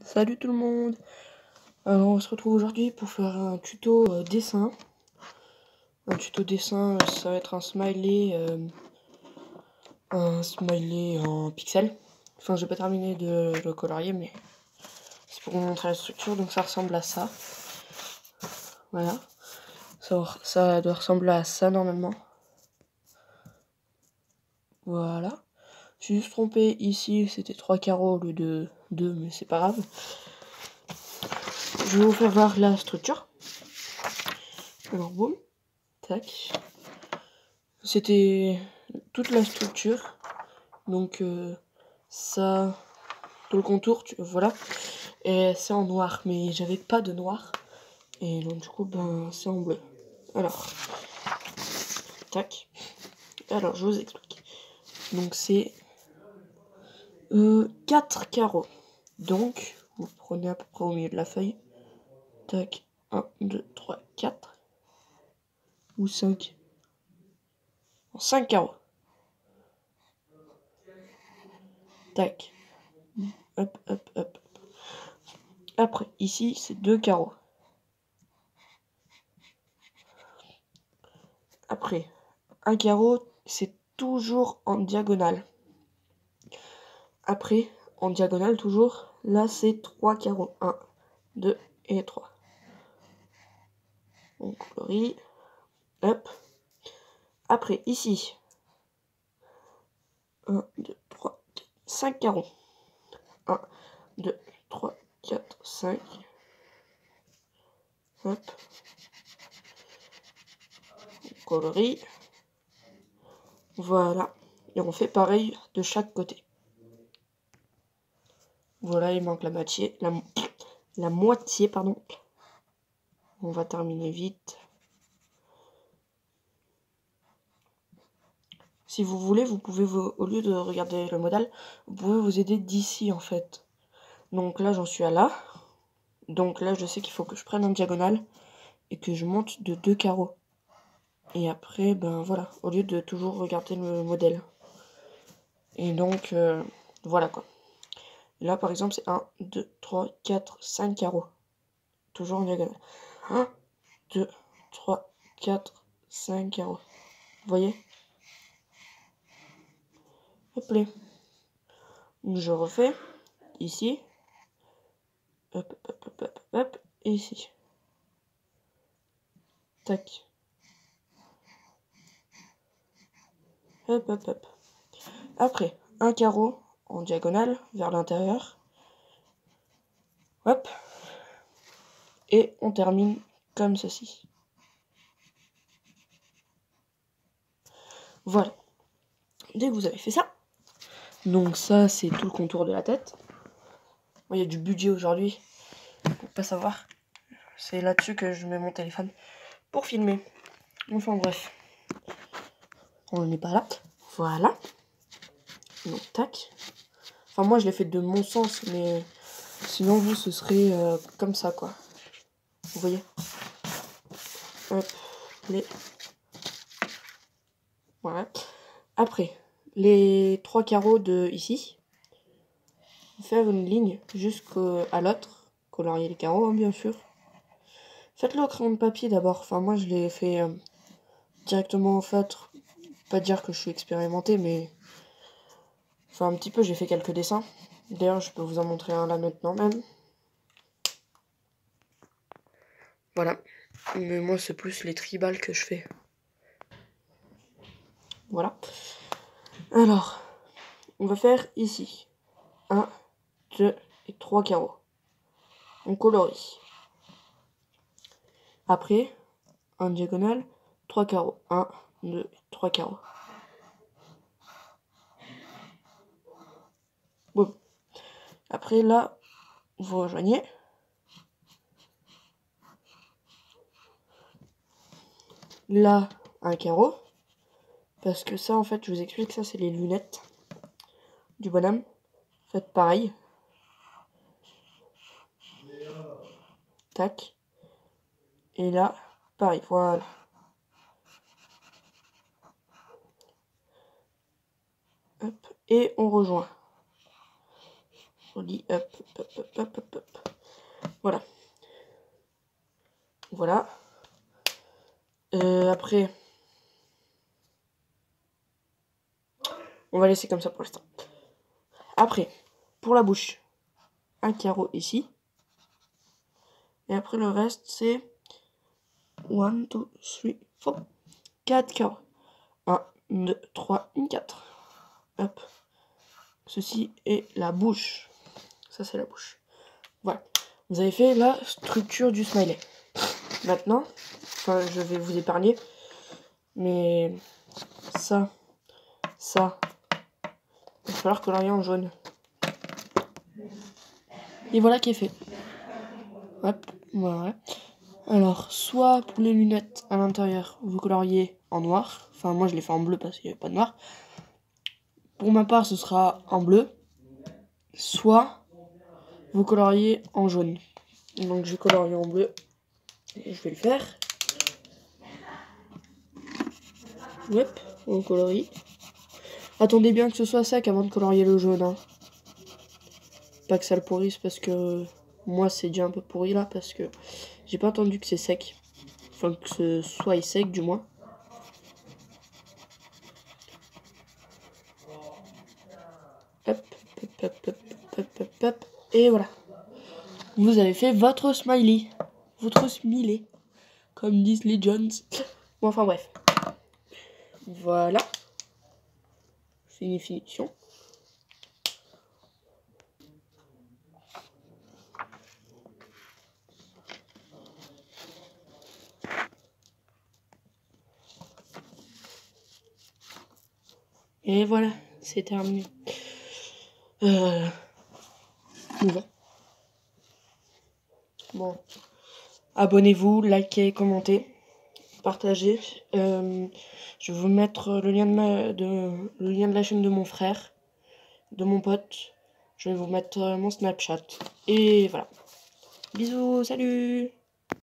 Salut tout le monde. Alors on se retrouve aujourd'hui pour faire un tuto dessin. Un tuto dessin, ça va être un smiley en pixels. Enfin, j'ai pas terminé de le colorier, mais c'est pour vous montrer la structure. Donc ça ressemble à ça. Voilà. Ça doit ressembler à ça normalement. Voilà. Je suis juste trompé ici, c'était 3 carreaux au lieu de 2, mais c'est pas grave. Je vais vous faire voir la structure. Alors boum, tac. C'était toute la structure. Donc ça, tout le contour, voilà. Et c'est en noir, mais j'avais pas de noir. Et donc du coup, ben c'est en bleu. Alors, tac. Alors, je vous explique. Donc c'est 4 carreaux. Donc, vous prenez à peu près au milieu de la feuille. Tac, 1, 2, 3, 4. Ou 5. 5 carreaux. Tac. Hop, hop, hop. Après, ici, c'est 2 carreaux. Après, un carreau, c'est toujours en diagonale. Après, en diagonale toujours, là c'est 3 carreaux. 1, 2 et 3. On colorie. Hop. Après, ici, 1, 2, 3, 4, 5 carreaux. 1, 2, 3, 4, 5. Hop. On colorie. Voilà. Et on fait pareil de chaque côté. Voilà, il manque la moitié. La moitié, pardon. On va terminer vite. Si vous voulez, vous pouvez, au lieu de regarder le modèle, vous pouvez vous aider d'ici en fait. Donc là, j'en suis à là. Donc là, je sais qu'il faut que je prenne en diagonale et que je monte de 2 carreaux. Et après, ben voilà, au lieu de toujours regarder le modèle. Et donc, voilà quoi. Là, par exemple, c'est 1, 2, 3, 4, 5 carreaux. Toujours en diagonale. 1, 2, 3, 4, 5 carreaux. Vous voyez? Hop là. Je refais ici. Hop, hop, hop, hop, hop, et ici. Tac. Hop, hop, hop. Après, un carreau en diagonale vers l'intérieur. Hop. Et on termine comme ceci. Voilà. Dès que vous avez fait ça, donc ça c'est tout le contour de la tête. Il y a du budget aujourd'hui, pour pas savoir. C'est là-dessus que je mets mon téléphone pour filmer. Enfin bref. On n'est pas là. Voilà. Donc tac. Enfin moi je l'ai fait de mon sens, mais sinon vous ce serait comme ça quoi. Vous voyez? Hop. Voilà. Après, les 3 carreaux de ici. Faire une ligne jusqu'à l'autre. Colorier les carreaux, hein, bien sûr. Faites-le au crayon de papier d'abord. Enfin, moi, je l'ai fait directement en feutre. Pas dire que je suis expérimenté, mais... Enfin, un petit peu, j'ai fait quelques dessins. D'ailleurs, je peux vous en montrer un là maintenant même. Voilà. Mais moi, c'est plus les tribales que je fais. Voilà. Alors, on va faire ici. 1, 2 et 3 carreaux. On colorie. Après, en diagonale, 3 carreaux. 1, 2, 3 carreaux. Boum. Après, là, vous rejoignez. Là, un carreau. Parce que ça, en fait, je vous explique, ça, c'est les lunettes du bonhomme. Faites pareil. Tac. Et là, pareil, voilà. Hop. Et on rejoint. relis, hop, hop, hop, hop, hop, hop. Voilà. Voilà. Après, on va laisser comme ça pour l'instant. Après, pour la bouche, un carreau ici. Et après le reste, c'est 1, 2, 3, 4. 4 carreaux. 1, 2, 3, 4. Hop. Ceci est la bouche. Ça, c'est la bouche. Voilà. Vous avez fait la structure du smiley. Maintenant, enfin, je vais vous épargner. Mais ça, il va falloir colorier en jaune. Et voilà qui est fait. Hop, voilà. Alors, soit pour les lunettes à l'intérieur, vous coloriez en noir. Enfin, moi, je l'ai fait en bleu parce qu'il n'y avait pas de noir. Pour ma part, ce sera en bleu. Soit vous coloriez en jaune. Donc, je vais colorier en bleu. Et je vais le faire. Hop, on colorie. Attendez bien que ce soit sec avant de colorier le jaune. Hein. Pas que ça le pourrisse parce que moi, c'est déjà un peu pourri là parce que j'ai pas entendu que c'est sec. Enfin, que ce soit sec du moins. Hop, hop, hop, hop, hop, hop, hop. Et voilà. Vous avez fait votre smiley. Votre smiley. Comme disent les Jones. Bon, enfin bref. Voilà. C'est une finition. Et voilà, c'est terminé. Bon. Abonnez-vous, likez, commentez, partagez. Je vais vous mettre le lien le lien de la chaîne de mon frère, de mon pote. Je vais vous mettre mon Snapchat. Et voilà. Bisous, salut!